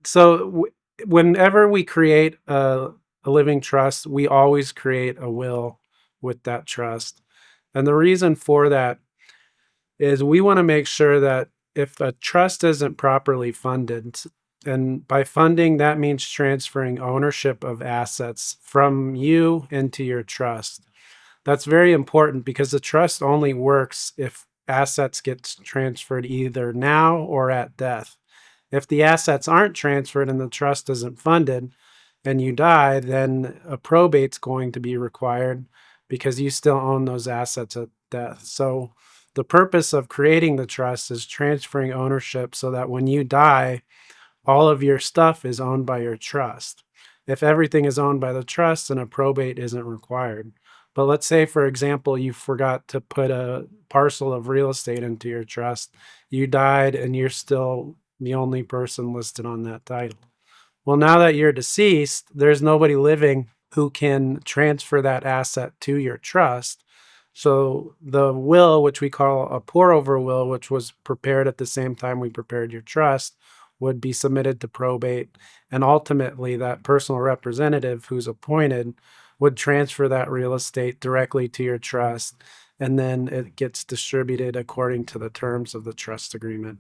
So whenever we create a living trust, we always create a will with that trust. And the reason for that is we want to make sure that if a trust isn't properly funded, and by funding, that means transferring ownership of assets from you into your trust. That's very important because the trust only works if assets get transferred either now or at death. If the assets aren't transferred and the trust isn't funded and you die, then a probate's going to be required because you still own those assets at death. So the purpose of creating the trust is transferring ownership so that when you die, all of your stuff is owned by your trust. If everything is owned by the trust, then a probate isn't required. But let's say, for example, you forgot to put a parcel of real estate into your trust. You died and you're still the only person listed on that title. Well, now that you're deceased, there's nobody living who can transfer that asset to your trust. So the will, which we call a pour over will, which was prepared at the same time we prepared your trust, would be submitted to probate. And ultimately, that personal representative who's appointed would transfer that real estate directly to your trust. And then it gets distributed according to the terms of the trust agreement.